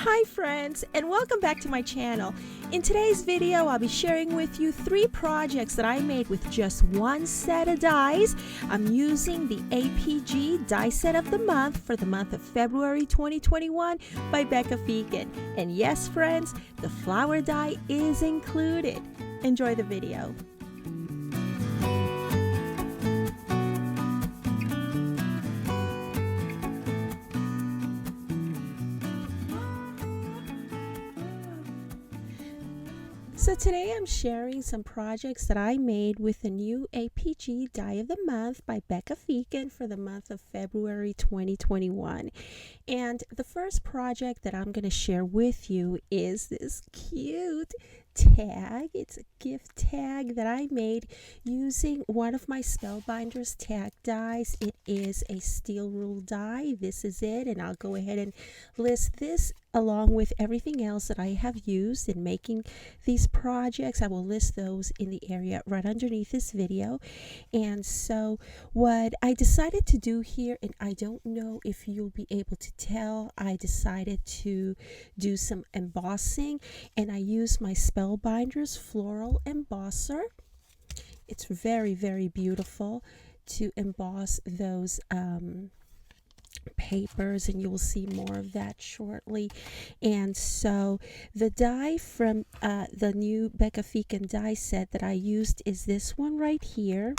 Hi friends, and welcome back to my channel. In today's video, I'll be sharing with you 3 projects that I made with just one set of dies. I'm using the APG die set of the month for the month of February 2021 by Becca Feeken. And yes friends, the flower die is included. Enjoy the video. So today I'm sharing some projects that I made with the new APG Die of the Month by Becca Feeken for the month of February 2021. And the first project that I'm going to share with you is this cute tag. It's a gift tag that I made using one of my Spellbinders tag dies. It is a steel rule die. This is it, and I'll go ahead and list this along with everything else that I have used in making these projects. I will list those in the area right underneath this video. And so what I decided to do here, and I don't know if you'll be able to tell, I decided to do some embossing, and I used my Spellbinders floral embosser. It's very, very beautiful to emboss those papers, and you will see more of that shortly. And so the die from the new Becca Feeken die set that I used is this one right here.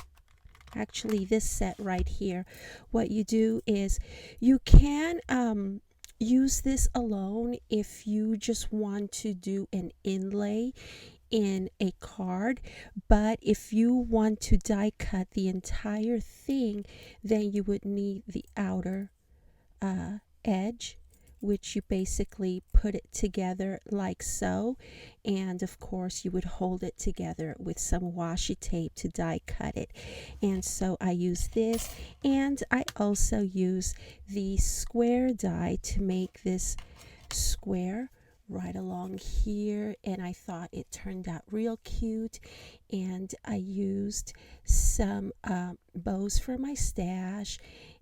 Actually, this set right here. What you do is you can use this alone if you just want to do an inlay in a card, but if you want to die cut the entire thing, then you would need the outer edge, which you basically put it together like so, and of course you would hold it together with some washi tape to die cut it. And so I use this, and I also use the square die to make this square right along here, and I thought it turned out real cute. And I used some bows for my stash,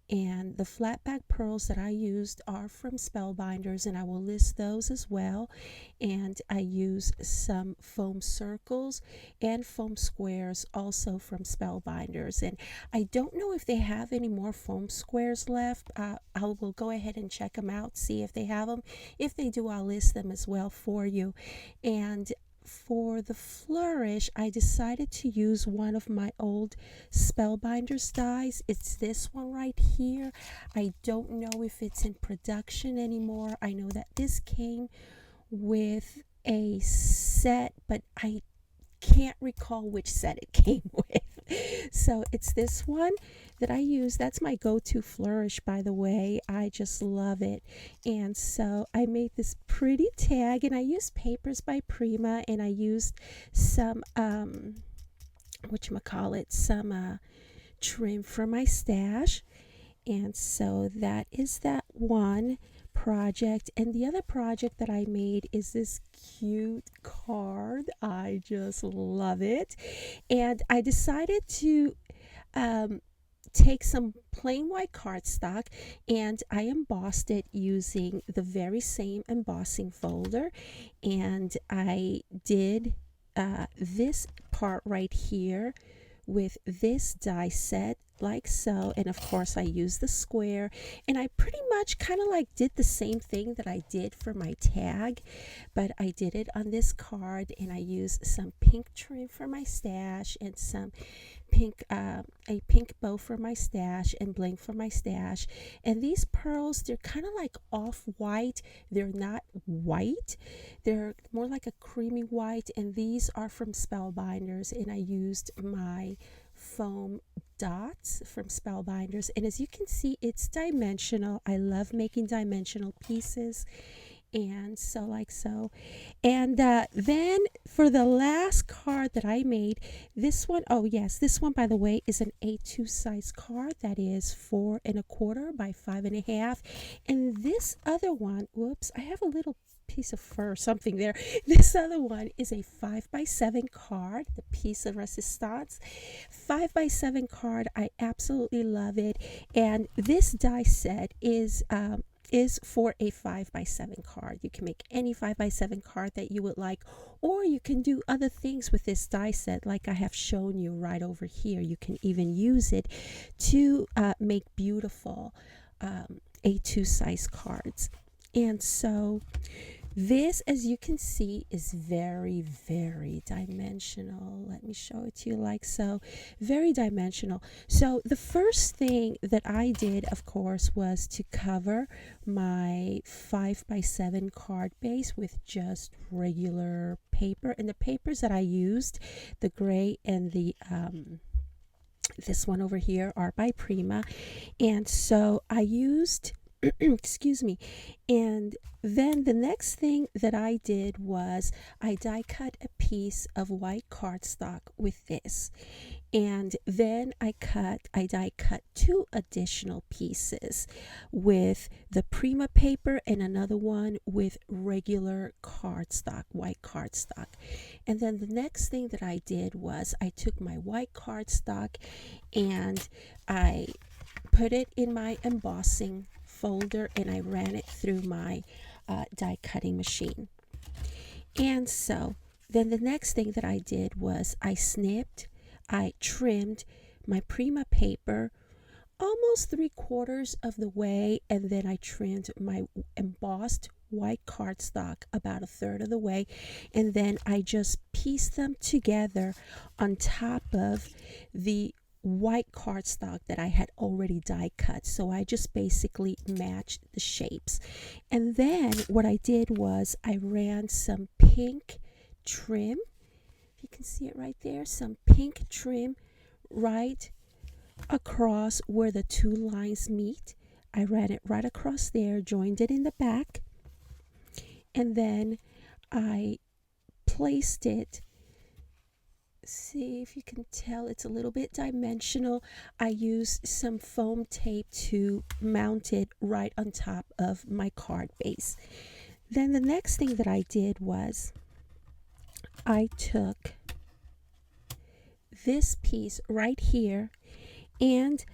and the flat back pearls that I used are from Spellbinders, and I will list those as well. And I use some foam circles and foam squares also from Spellbinders, and I don't know if they have any more foam squares left. I will go ahead and check them out, see if they have them. If they do, I'll list them as well for you. And for the flourish, I decided to use one of my old Spellbinders dies. It's this one right here. I don't know if it's in production anymore. I know that this came with a set, but I can't recall which set it came with. So it's this one that I use. That's my go-to flourish, by the way. I just love it. And so I made this pretty tag, and I used papers by Prima, and I used some some trim for my stash. And so that is that one project. And the other project that I made is this cute card. I just love it. And I decided to take some plain white cardstock, and I embossed it using the very same embossing folder. And I did this part right here with this die set like so, and of course I used the square, and I pretty much kind of like did the same thing that I did for my tag, but I did it on this card. And I used some pink trim for my stash, and some pink a pink bow for my stash, and bling for my stash. And these pearls, they're kind of like off-white. They're not white, they're more like a creamy white, and these are from Spellbinders. And I used my foam dots from Spellbinders, and as you can see, it's dimensional. I love making dimensional pieces, and so like so. And then for the last card that I made, this one, oh yes, this one, by the way, is an A2 size card that is 4 1/4 by 5 1/2. And this other one, whoops, I have a little piece of fur or something there. This other one is a 5x7 card, the piece of resistance 5x7 card. I absolutely love it. And this die set is is for a 5x7 card. You can make any 5x7 card that you would like, or you can do other things with this die set like I have shown you right over here. You can even use it to make beautiful A2 size cards. And so this, as you can see, is very, very dimensional. Let me show it to you like so. Very dimensional. So the first thing that I did, of course, was to cover my 5x7 card base with just regular paper. And the papers that I used, the gray and the this one over here, are by Prima. And so I used excuse me. And then the next thing that I did was I die cut a piece of white cardstock with this. And then I die cut 2 additional pieces with the Prima paper and another one with regular cardstock, white cardstock. And then the next thing that I did was I took my white cardstock and I put it in my embossing folder and I ran it through my die cutting machine. And so then the next thing that I did was I trimmed my Prima paper almost 3/4 of the way, and then I trimmed my embossed white cardstock about 1/3 of the way, and then I just pieced them together on top of the white cardstock that I had already die cut. So I just basically matched the shapes. And then what I did was I ran some pink trim, if you can see it right there, some pink trim right across where the 2 lines meet. I ran it right across there, joined it in the back, and then I placed it. See if you can tell, it's a little bit dimensional. I used some foam tape to mount it right on top of my card base. Then the next thing that I did was I took this piece right here and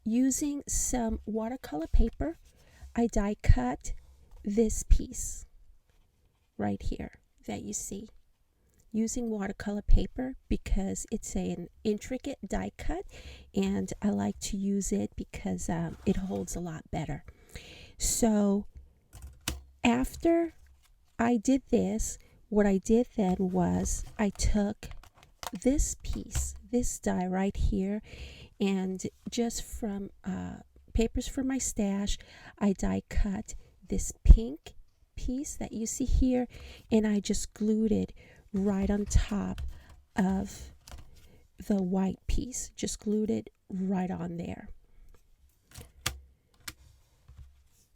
using some watercolor paper, I die cut this piece right here that you see, using watercolor paper because it's an intricate die cut and I like to use it because it holds a lot better. So after I did this, what I did then was I took this piece, this die right here, and just from papers from my stash, I die cut this pink piece that you see here, and I just glued it right on top of the white piece, just glued it right on there.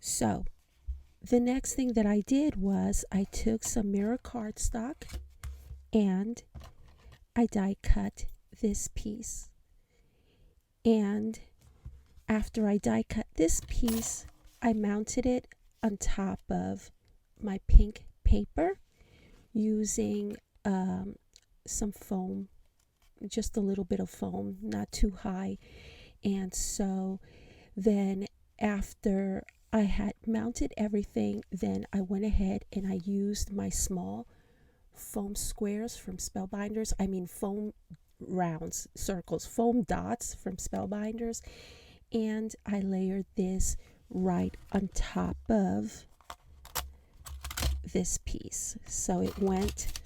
So the next thing that I did was I took some mirror cardstock and I die cut this piece. And after I die cut this piece, I mounted it on top of my pink paper using some foam, just a little bit of foam, not too high. And so then after I had mounted everything, then I went ahead and I used my small foam squares from Spellbinders. I mean foam rounds, circles, foam dots from Spellbinders. And I layered this right on top of this piece. So it went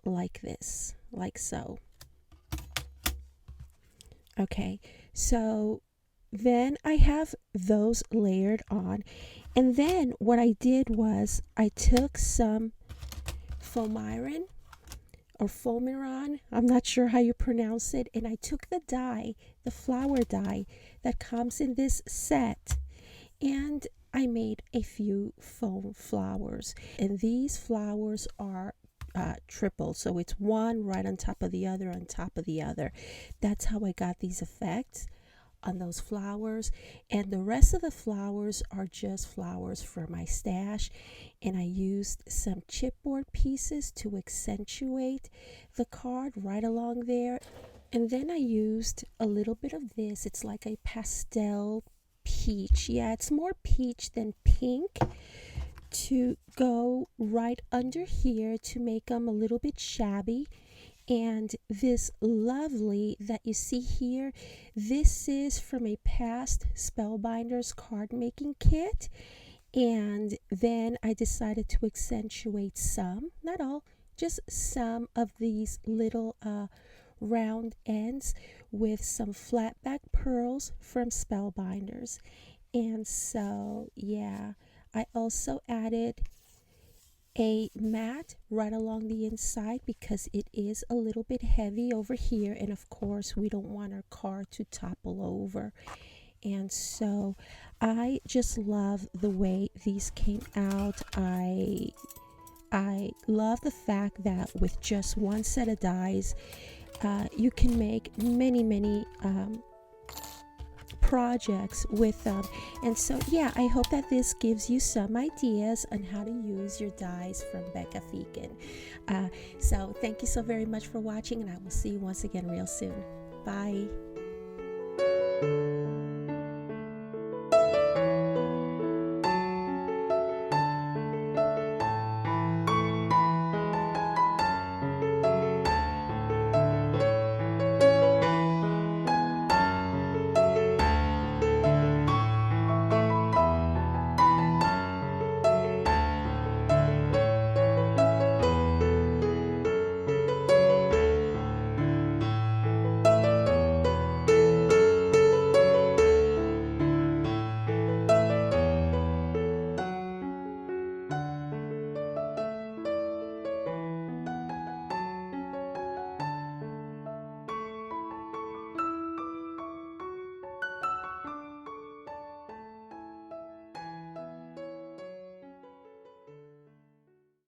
like this, like so. Okay, so then I have those layered on, and then what I did was I took some foam iron or foamiron, I'm not sure how you pronounce it, and I took the die, the flower die that comes in this set, and I made a few foam flowers. And these flowers are triple, so it's one right on top of the other on top of the other. That's how I got these effects on those flowers. And the rest of the flowers are just flowers for my stash, and I used some chipboard pieces to accentuate the card right along there. And then I used a little bit of this, it's like a pastel peach. Yeah, it's more peach than pink, to go right under here to make them a little bit shabby. And this lovely that you see here, this is from a past Spellbinders card making kit. And then I decided to accentuate some, not all, just some of these little round ends with some flat back pearls from Spellbinders. And so, yeah, I also added a mat right along the inside because it is a little bit heavy over here, and of course we don't want our car to topple over. And so I just love the way these came out. I love the fact that with just one set of dies, you can make many projects with them. And so yeah, I hope that this gives you some ideas on how to use your dies from Becca Feeken. So thank you so very much for watching, and I will see you once again real soon. Bye.